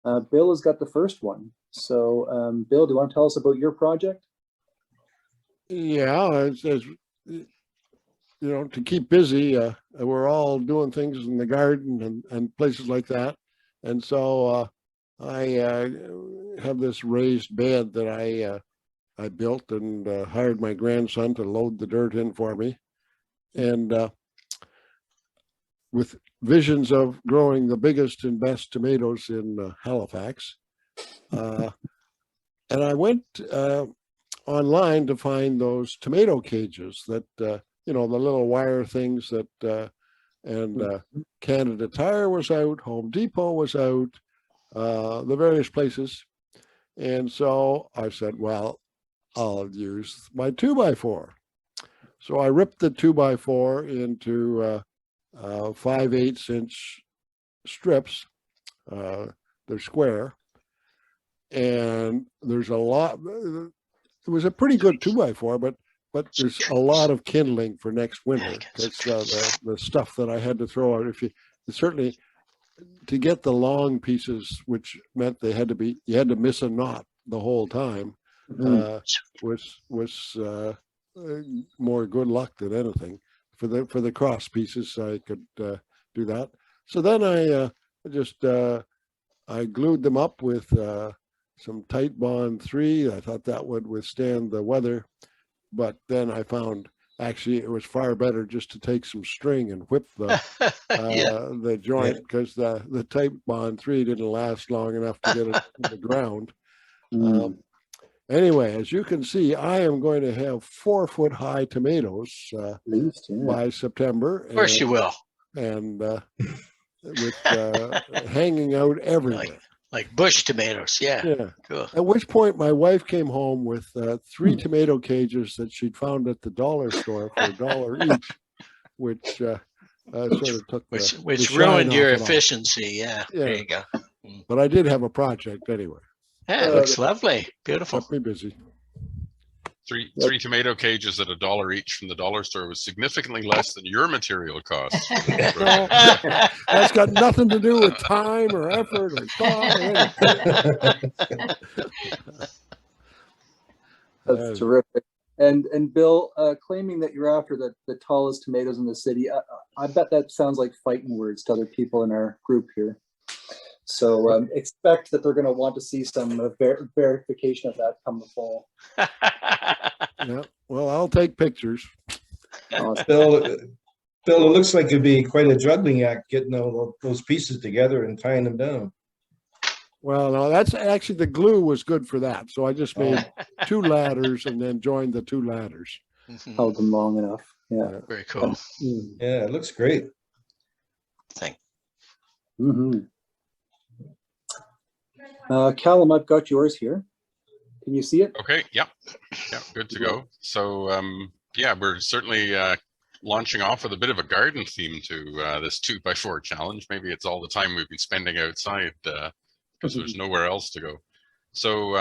Bill has got the first one. So, Bill, do you want to tell us about your project? Yeah, as you know, to keep busy, we're all doing things in the garden and places like that. And so I have this raised bed that I built and hired my grandson to load the dirt in for me. And with visions of growing the biggest and best tomatoes in Halifax. And I went online to find those tomato cages that, you know, the little wire things that, and Canada Tire was out, Home Depot was out, the various places. And so I said, well, I'll use my 2x4. So I ripped the 2x4 into 5/8 inch strips. They're square. And there's a lot, it was a pretty good 2x4, but there's a lot of kindling for next winter because the stuff that I had to throw out, certainly to get the long pieces, which meant you had to miss a knot the whole time, was more good luck than anything. For the cross pieces, I could do that. So then I glued them up with some tight bond 3. I thought that would withstand the weather, but then I found actually it was far better just to take some string and whip the joint because the tight bond 3 didn't last long enough to get it to the ground. Anyway, as you can see, I am going to have 4-foot high tomatoes by September. Of course you will. And with hanging out everywhere. Like bush tomatoes, yeah. Cool. At which point my wife came home with 3 tomato cages that she'd found at the dollar store for $1 each, which sort of took which ruined your efficiency. Yeah, there you go. But I did have a project anyway. Yeah, it looks lovely, beautiful. Kept me busy. Three tomato cages at $1 each from the dollar store was significantly less than your material costs. That's got nothing to do with time or effort or thought. That's terrific. And Bill, claiming that you're after the tallest tomatoes in the city, I bet that sounds like fighting words to other people in our group here. So expect that they're going to want to see some verification of that come the fall. Yeah, well, I'll take pictures. Bill, it looks like it'd be quite a juggling act getting all those pieces together and tying them down. Well, no, that's actually the glue was good for that. So I just made 2 ladders and then joined the 2 ladders. Held them long enough. Yeah. Very cool. Yeah, it looks great. Thanks. Calum, I've got yours here. Can you see it? Okay. Yeah, good to go. So yeah, we're certainly launching off with a bit of a garden theme to this 2x4 challenge. Maybe it's all the time we've been spending outside because there's nowhere else to go. So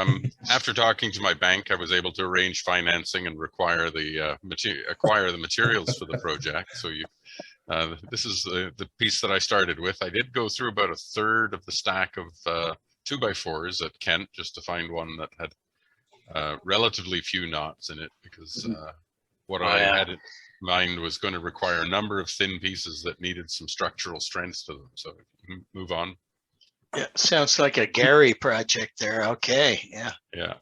after talking to my bank, I was able to arrange financing and acquire the materials for the project. So this is the piece that I started with. I did go through about 1/3 of the stack of 2x4s at Kent just to find one that had relatively few knots in it, because what I had in mind was going to require a number of thin pieces that needed some structural strength to them. So move on. Yeah, sounds like a Gary project there. Okay, yeah. Yeah.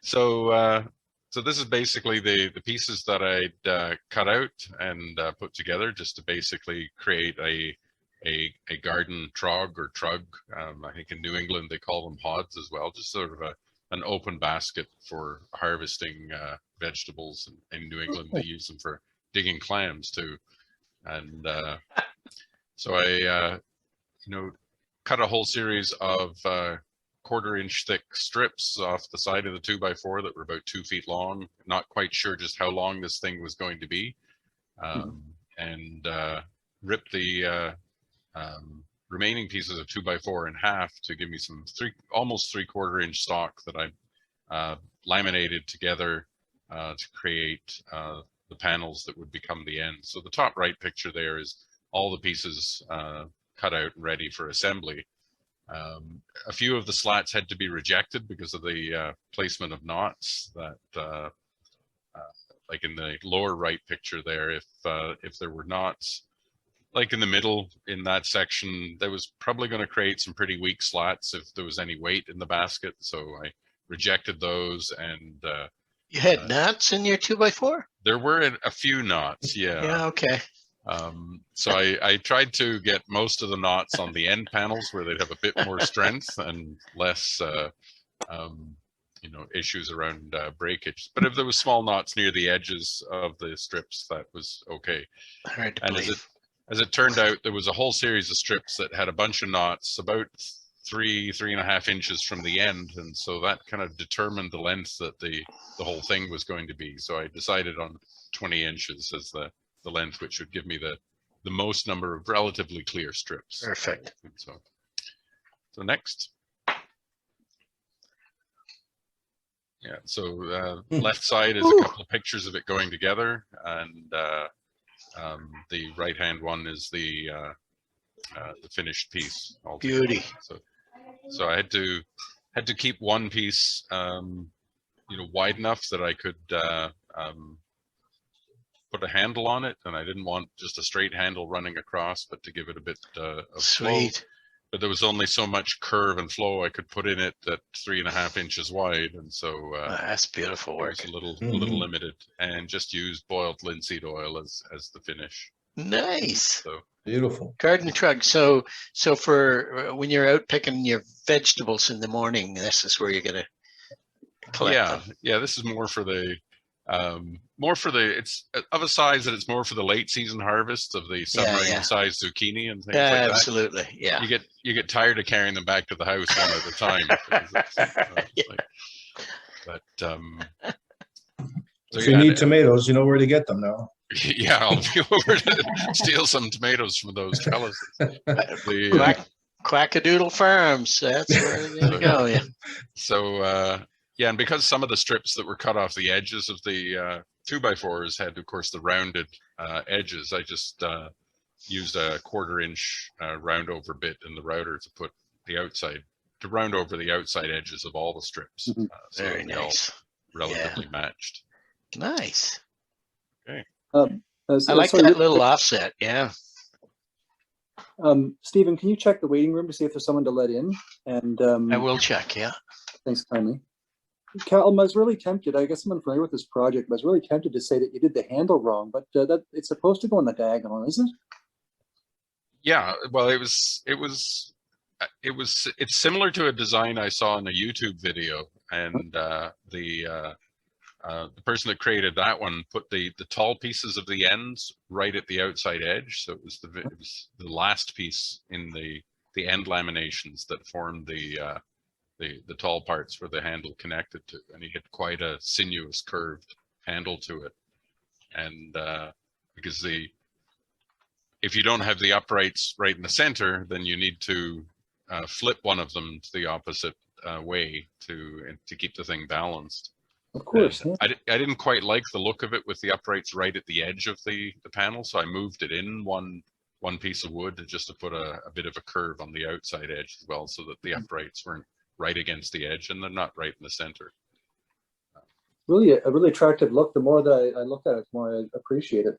So so this is basically the pieces that I'd cut out and put together just to basically create a garden trog or trug. I think in New England they call them hods as well, just sort of an open basket for harvesting vegetables. In New England they use them for digging clams too. And so I cut a whole series of 1/4 inch thick strips off the side of the 2x4 that were about 2 feet long. Not quite sure just how long this thing was going to be, and ripped the remaining pieces of 2x4 in half to give me some almost 3/4 inch stock that I laminated together to create the panels that would become the end. So the top right picture there is all the pieces cut out and ready for assembly. A few of the slats had to be rejected because of the placement of knots that, like in the lower right picture there, if there were knots, like in the middle in that section, that was probably going to create some pretty weak slats if there was any weight in the basket. So I rejected those, and You had knots in your 2x4? there were a few knots, yeah. Yeah, okay. So I tried to get most of the knots on the end panels where they'd have a bit more strength and less, you know, issues around breakage. But if there was small knots near the edges of the strips, that was okay. Hard to And believe. as it turned out, there was a whole series of strips that had a bunch of knots about 3.5 inches from the end, and so that kind of determined the length that the whole thing was going to be. So I decided on 20 inches as the length, which would give me the most number of relatively clear strips. Perfect. So next. Yeah, so left side is a couple of pictures of it going together, and the right hand one is the finished piece. Altogether. Beauty. So I had to keep one piece, you know, wide enough that I could put a handle on it, and I didn't want just a straight handle running across, but to give it a bit of flow. Sweet. But there was only so much curve and flow I could put in it at 3.5 inches wide, and so That's beautiful it work. was a little limited, and just used boiled linseed oil as the finish. Nice. So Beautiful. Garden trug. So for when you're out picking your vegetables in the morning, this is where you're gonna collect them. yeah, this is more for the it's of a size that it's more for the late season harvest of the submarine sized zucchini and things like that. Absolutely. Yeah. You get tired of carrying them back to the house one at a time. But so If you need tomatoes, you know where to get them now. yeah, I'll be over to steal some tomatoes from those trellises. Quackadoodle Farms. That's where you're gonna go. Yeah. So yeah, and because some of the strips that were cut off the edges of the 2x4s had, of course, the rounded edges, I just used a 1/4 inch round over bit in the router to put the outside, to round over the outside edges of all the strips. So Very they all nice. relatively matched. Nice. Okay. I like that little offset. Yeah. Stephen, can you check the waiting room to see if there's someone to let in? And I will check. Yeah. thanks kindly. Calum, I was really tempted. I guess I'm unfamiliar with this project, but I was really tempted to say that you did the handle wrong, but that it's supposed to go on the diagonal, isn't it? Yeah, well, it's similar to a design I saw in a YouTube video, and the person that created that one put the tall pieces of the ends right at the outside edge, so it was the last piece in the end laminations that formed the tall parts where the handle connected to, and he had quite a sinuous curved handle to it. And because if you don't have the uprights right in the center, then you need to flip one of them to the opposite way to keep the thing balanced. Of course. Yeah. I didn't quite like the look of it with the uprights right at the edge of the panel, so I moved it in one piece of wood just to put a bit of a curve on the outside edge as well, so that the uprights weren't right against the edge and they're not right in the center. Really, a really attractive look. The more that I look at it, the more I appreciate it.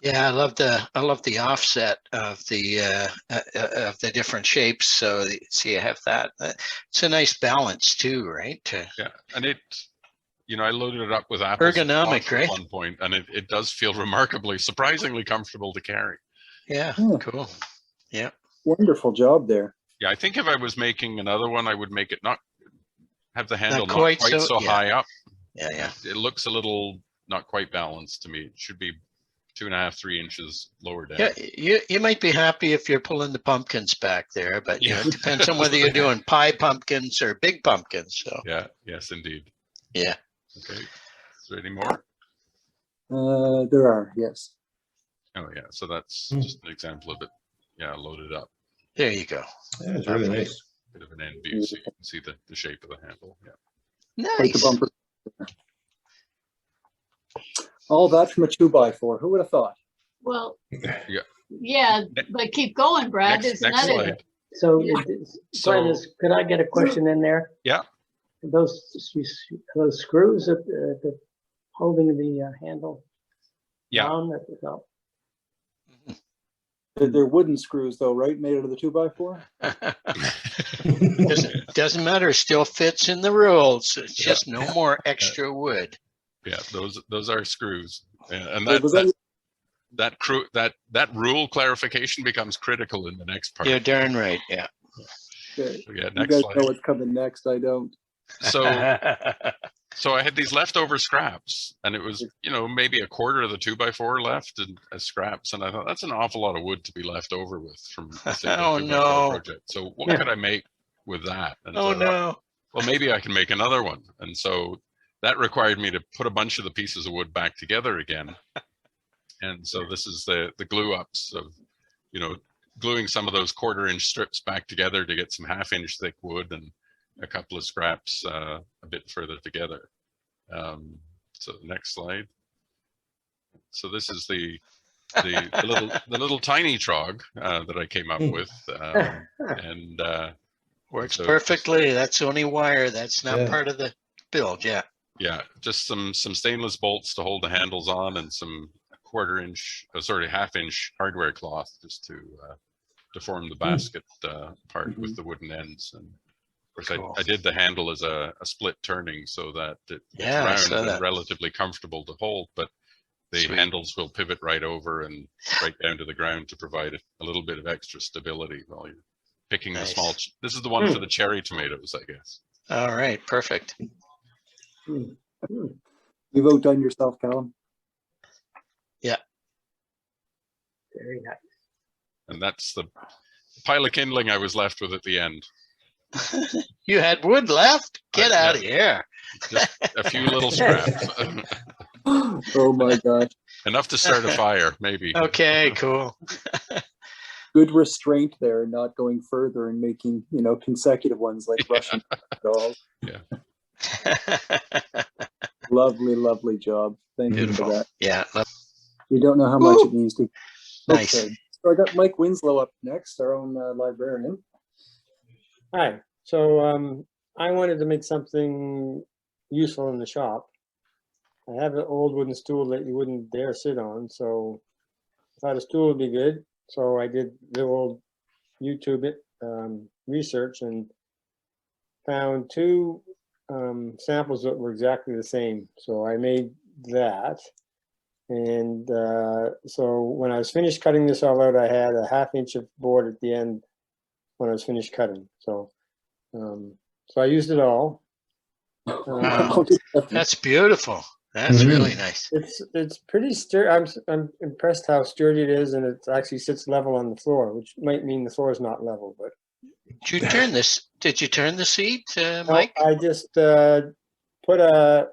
Yeah, I love the offset of the different shapes. So you have that. It's a nice balance too, right? Yeah, and it, you know, I loaded it up with apples ergonomic, right? At one point, and it does feel surprisingly comfortable to carry. Yeah, cool. Yeah, wonderful job there. Yeah, I think if I was making another one, I would make it not have the handle not quite so high up. Yeah. It looks a little not quite balanced to me. It should be 2.5, 3 inches lower down. Yeah, you might be happy if you're pulling the pumpkins back there, but you know, it depends on whether you're doing pie pumpkins or big pumpkins. So yeah, yes, indeed. Yeah. Okay. Is there any more? There are, yes. Oh yeah, so that's just an example of it. Yeah, loaded up. There you go. Yeah, it's really nice. Bit of an end view, so you can see the shape of the handle. Yeah. Quite the Nice. bumper. All that from a 2x4. Who would have thought? Well, Yeah. yeah, but keep going, Brad. Next There's another. slide. So, So- Titus, could I get a question in there? Yeah. Those screws that holding the handle Yeah. down at the top. They're wooden screws though, right? Made out of the 2x4? Doesn't matter, still fits in the rules. It's just no more extra wood. Yeah, those are screws. And Was that- that rule clarification becomes critical in the next part. You're darn right, yeah. Okay. So, yeah, You next guys slide. know what's coming next. I don't. So I had these leftover scraps, and it was, maybe a quarter of the 2x4 left as scraps, and I thought that's an awful lot of wood to be left over with from a single Oh, 2x4 no. project. So what could I make with that? And Oh, so I thought, no. well, maybe I can make another one. And so that required me to put a bunch of the pieces of wood back together again. And so this is the glue ups of, gluing some of those 1/4-inch strips back together to get some 1/2-inch thick wood and a couple of scraps a bit further together. So the next slide. So this is the little tiny trog that I came up with, and Works So- perfectly. That's only wire. That's not Yeah. part of the build, yeah. yeah, just some stainless bolts to hold the handles on, and some 1/4-inch hardware cloth just to form the basket part with the wooden ends. And of course, Cool. I did the handle as a split turning so that it's Yeah, I saw round and that. relatively comfortable to hold, but the Sweet. handles will pivot right over and right down to the ground to provide a little bit of extra stability while you're picking the Nice. small. This is the one for the cherry tomatoes, I guess. All right, perfect. You've outdone yourself, Calum. Very nice. And that's the pile of kindling I was left with at the end. You had wood left? Get Yeah. out of here. Just a few little scraps. Oh my gosh. Enough to start a fire, maybe. Okay, cool. Good restraint there, not going further and making, consecutive ones like Russian dolls. Lovely, lovely job. Thank you for Beautiful. that. Yeah. You don't know how much it means to. Nice. Okay. So I got Mike Winslow up next, our own librarian. Hi, so I wanted to make something useful in the shop. I have an old wooden stool that you wouldn't dare sit on, so I thought a stool would be good. So I did the old YouTube research and found two samples that were exactly the same. So I made that. And so when I was finished cutting this all out, I had a 1/2 inch of board at the end when I was finished cutting. So I used it all. Wow. That's beautiful. That's really nice. It's pretty sturdy. I'm impressed how sturdy it is, and it actually sits level on the floor, which might mean the floor is not level. But Did you turn this? Did you turn the seat, Mike? I just put a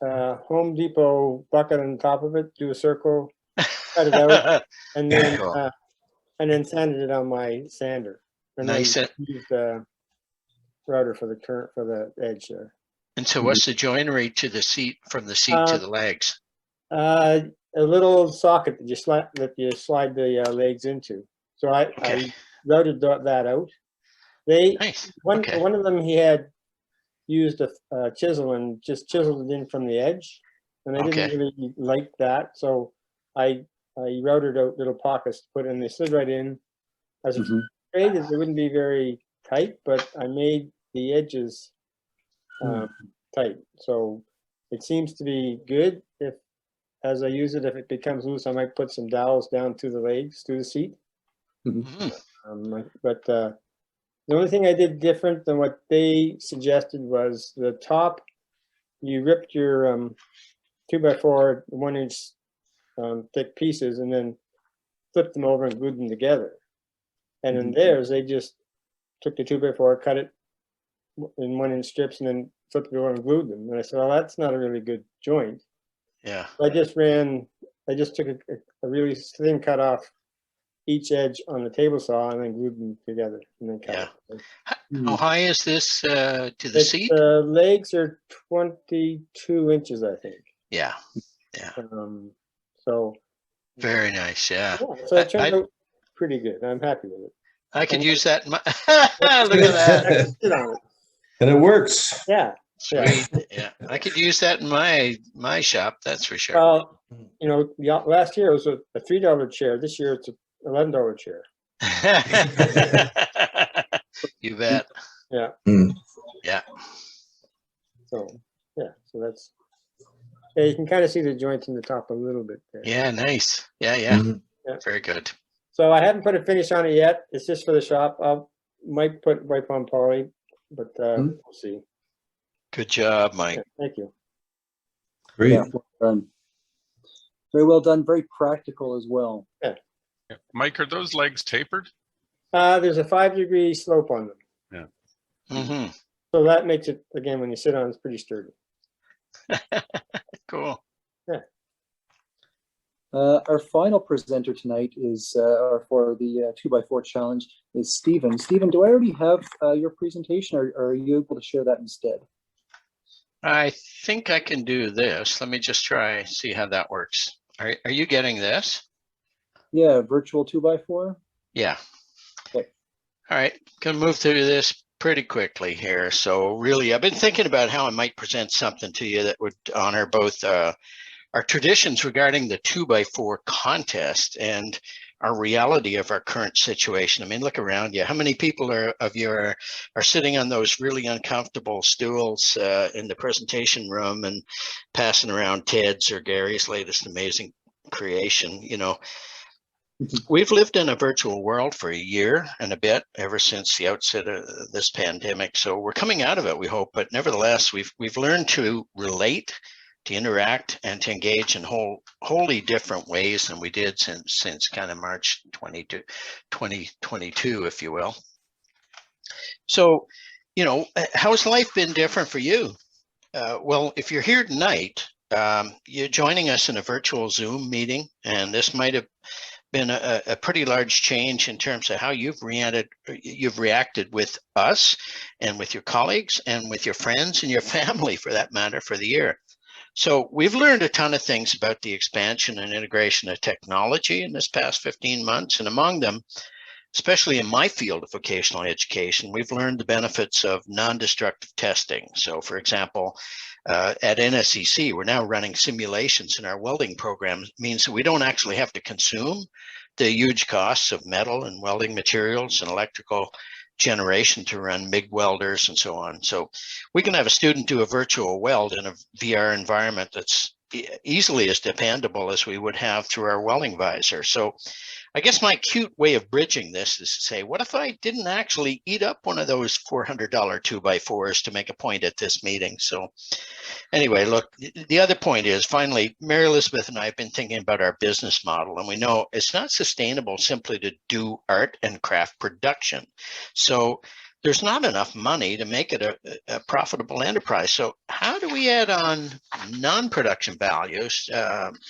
Home Depot bucket on top of it, do a circle, cut it out, and then sanded it on my sander. And Nice. then used a router for the edge there. And so what's the joinery to the seat, from the seat to the legs? A little socket that you slide the legs into. So I routed that out. Nice. Okay. One of them he had used a chisel and just chiseled it in from the edge, and I didn't really like that, so I routed out little pockets to put in. They slid right in. I was afraid that they wouldn't be very tight, but I made the edges tight, so it seems to be good. If as I use it, if it becomes loose, I might put some dowels down to the legs, to the seat. But the only thing I did different than what they suggested was the top. You ripped your 2x4 1-inch thick pieces and then flipped them over and glued them together. And in theirs, they just took the 2x4, cut it in 1-inch strips, and then flipped it over and glued them. And I said, well, that's not a really good joint. Yeah. I just took a really thin cut off each edge on the table saw and then glued them together and then cut it. How high is this to the seat? The legs are 22 inches, I think. Yeah. So Very nice. Yeah. so it turned out pretty good. I'm happy with it. I could And- use that in my, look at that. I can sit on it. And it works. Yeah. Sweet. Yeah. I could use that in my shop. That's for sure. Well, you know, last year it was a $3 chair. This year it's a $11 chair. You bet. Yeah. Hmm. Yeah. So yeah. So that's. Yeah, you can kind of see the joints in the top a little bit there. Yeah. Nice. Yeah. Yeah. Mhm. Yeah. Very good. So I haven't put a finish on it yet. It's just for the shop. I might put wipe on poly, but we'll see. Good job, Mike. Yeah, thank you. Great. Yeah, well done. Very well done. Very practical as well. Yeah. Mike, are those legs tapered? There's a 5-degree slope on them. Hmm. So that makes it, again, when you sit on, it's pretty sturdy. Cool. Our final presenter tonight is, or for the 2x4 challenge, is Stephen. Stephen, do I already have your presentation, or are you able to share that instead? I think I can do this. Let me just try, see how that works. Are you getting this? Yeah, virtual 2x4. Yeah. Okay. All right, gonna move through this pretty quickly here. So really, I've been thinking about how I might present something to you that would honor both our traditions regarding the 2x4 contest and our reality of our current situation. I mean, look around you. How many people of you are sitting on those really uncomfortable stools in the presentation room and passing around Ted's or Gary's latest amazing creation? You know, we've lived in a virtual world for a year and a bit ever since the outset of this pandemic. So we're coming out of it, we hope, but nevertheless, we've learned to relate, to interact, and to engage in wholly different ways than we did since kind of March 2022, if you will. So, you know, how's life been different for you? Well, if you're here tonight, you're joining us in a virtual Zoom meeting, and this might have been a pretty large change in terms of how you've reacted with us and with your colleagues and with your friends and your family, for that matter, for the year. So we've learned a ton of things about the expansion and integration of technology in this past 15 months. And among them, especially in my field of vocational education, we've learned the benefits of non-destructive testing. So for example, at NSCC, we're now running simulations in our welding program. It means that we don't actually have to consume the huge costs of metal and welding materials and electrical generation to run MIG welders and so on. So we can have a student do a virtual weld in a VR environment that's easily as dependable as we would have through our welding visor. So I guess my cute way of bridging this is to say, what if I didn't actually eat up one of those $400 2x4s to make a point at this meeting? So anyway, look, the other point is, finally, Mary Elizabeth and I have been thinking about our business model, and we know it's not sustainable simply to do art and craft production. So there's not enough money to make it a profitable enterprise. So how do we add on non-production values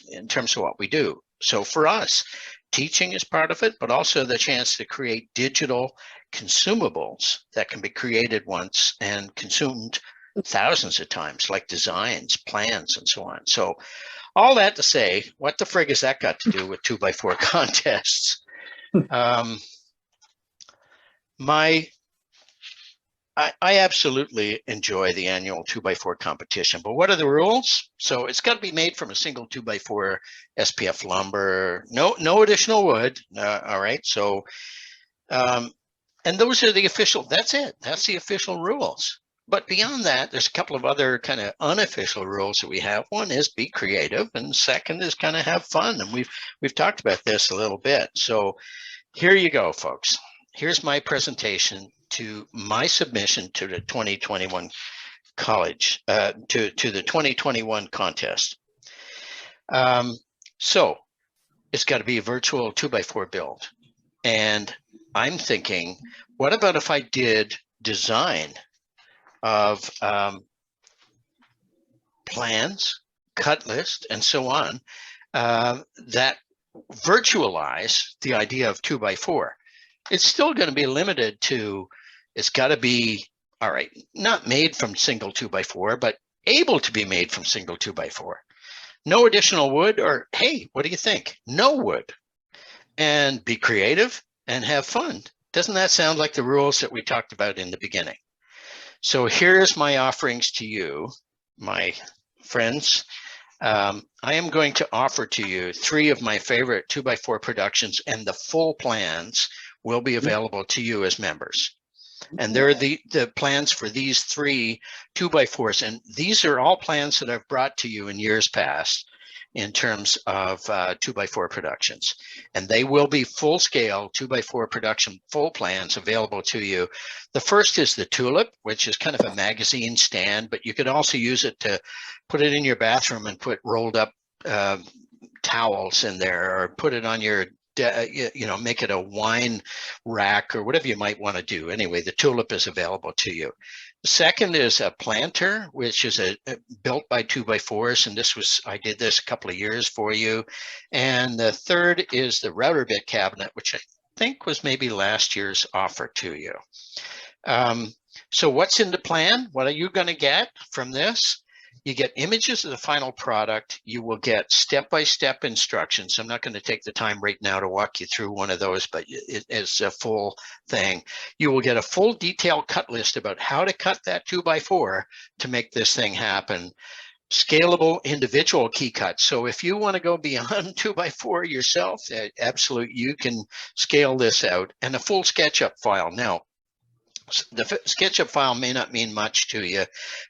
in terms of what we do? So for us, teaching is part of it, but also the chance to create digital consumables that can be created once and consumed thousands of times, like designs, plans, and so on. So all that to say, what the frig has that got to do with 2x4 contests? I absolutely enjoy the annual 2x4 competition, but what are the rules? So it's got to be made from a single 2x4 SPF lumber, no additional wood. All right. So, and those are the official, that's it. That's the official rules. But beyond that, there's a couple of other kind of unofficial rules that we have. One is be creative, and second is kind of have fun. And we've talked about this a little bit. So here you go, folks. Here's my presentation to my submission to the 2021 college, to the 2021 contest. So it's got to be a virtual 2x4 build. And I'm thinking, what about if I did design of plans, cut list, and so on, that virtualize the idea of 2x4? It's still going to be limited to, it's got to be, all right, not made from single 2x4, but able to be made from single 2x4. No additional wood, or hey, what do you think? No wood. And be creative and have fun Doesn't that sound like the rules that we talked about in the beginning? So here's my offerings to you, my friends. I am going to offer to you 3 of my favorite 2x4 productions, and the full plans will be available to you as members. And they're the plans for these 3 2x4s. And these are all plans that I've brought to you in years past in terms of 2x4 productions. And they will be full scale 2x4 production full plans available to you. The first is the Tulip, which is kind of a magazine stand, but you could also use it to put it in your bathroom and put rolled up towels in there, or put it on your make it a wine rack or whatever you might want to do. Anyway, the Tulip is available to you. The second is a planter, which is built by 2x4s, and I did this a couple of years for you. And the third is the router bit cabinet, which I think was maybe last year's offer to you. So what's in the plan? What are you going to get from this? You get images of the final product. You will get step-by-step instructions. I'm not going to take the time right now to walk you through one of those, but it is a full thing. You will get a full detailed cut list about how to cut that 2x4 to make this thing happen. Scalable individual key cuts. So if you want to go beyond 2x4 yourself, absolutely, you can scale this out. And a full SketchUp file. Now, the SketchUp file may not mean much to you,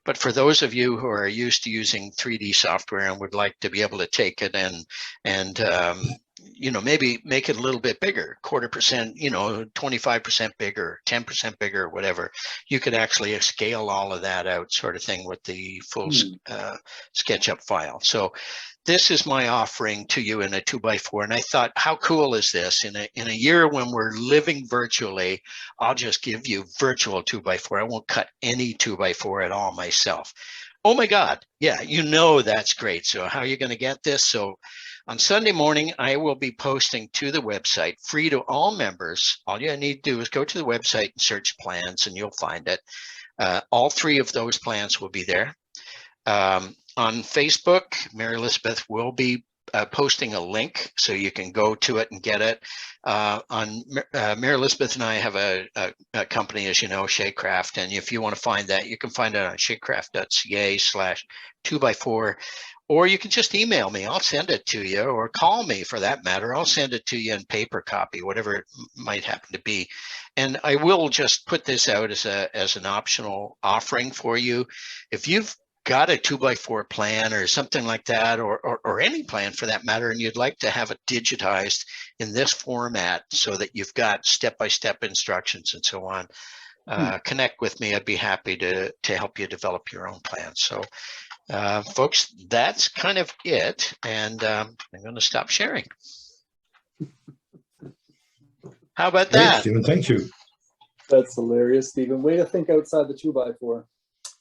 but for those of you who are used to using 3D software and would like to be able to take it and maybe make it a little bit bigger, 1/4%, 25% bigger, 10% bigger, whatever, you could actually scale all of that out, sort of thing, with the full SketchUp file. So this is my offering to you in a 2x4. And I thought, how cool is this? In a year when we're living virtually, I'll just give you virtual 2x4. I won't cut any 2x4 at all myself. Oh my God. Yeah, that's great. So how are you going to get this? So on Sunday morning, I will be posting to the website, free to all members. All you need to do is go to the website and search plans, and you'll find it. All 3 of those plans will be there. On Facebook, Mary Elizabeth will be posting a link so you can go to it and get it. Mary Elizabeth and I have a company, as you know, Shaycraft, and if you want to find that, you can find it on shaycraft.ca/2x4, or you can just email me. I'll send it to you, or call me for that matter. I'll send it to you in paper copy, whatever it might happen to be. And I will just put this out as an optional offering for you. If you've got a 2x4 plan or something like that, or any plan for that matter, and you'd like to have it digitized in this format so that you've got step-by-step instructions and so on, connect with me. I'd be happy to help you develop your own plan. So folks, that's kind of it. And I'm going to stop sharing. How about Great, that? Stephen, thank you. That's hilarious, Stephen. Way to think outside the 2x4.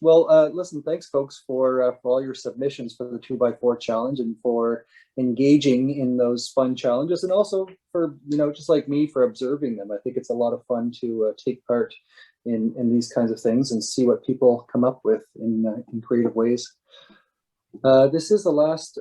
Well, listen, thanks, folks, for all your submissions for the 2x4 challenge, and for engaging in those fun challenges, and also for, just like me, for observing them. I think it's a lot of fun to take part in these kinds of things and see what people come up with in creative ways. This is the last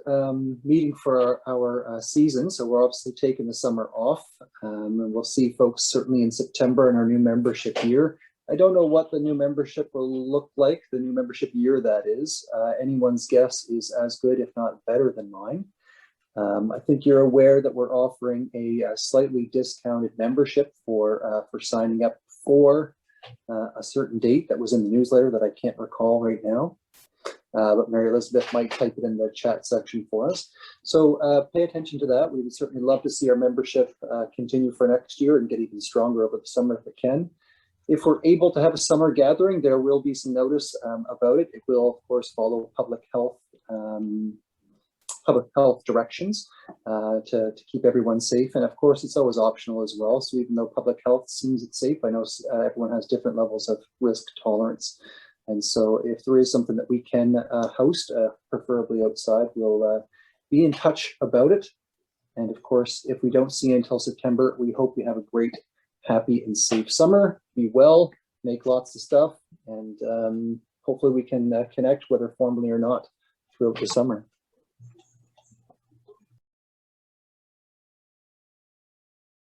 meeting for our season, so we're obviously taking the summer off, and we'll see folks certainly in September in our new membership year. I don't know what the new membership will look like, the new membership year, that is. Anyone's guess is as good, if not better, than mine. I think you're aware that we're offering a slightly discounted membership for signing up for a certain date that was in the newsletter that I can't recall right now. But Mary Elizabeth might type it in the chat section for us. So pay attention to that. We would certainly love to see our membership continue for next year and get even stronger over the summer if it can. If we're able to have a summer gathering, there will be some notice about it. It will, of course, follow public health directions to keep everyone safe. And of course, it's always optional as well. So even though public health seems it's safe, I know everyone has different levels of risk tolerance. And so if there is something that we can host, preferably outside, we'll be in touch about it. And of course, if we don't see you until September, we hope you have a great, happy and safe summer. Be well, make lots of stuff, and hopefully we can connect, whether formally or not, throughout the summer.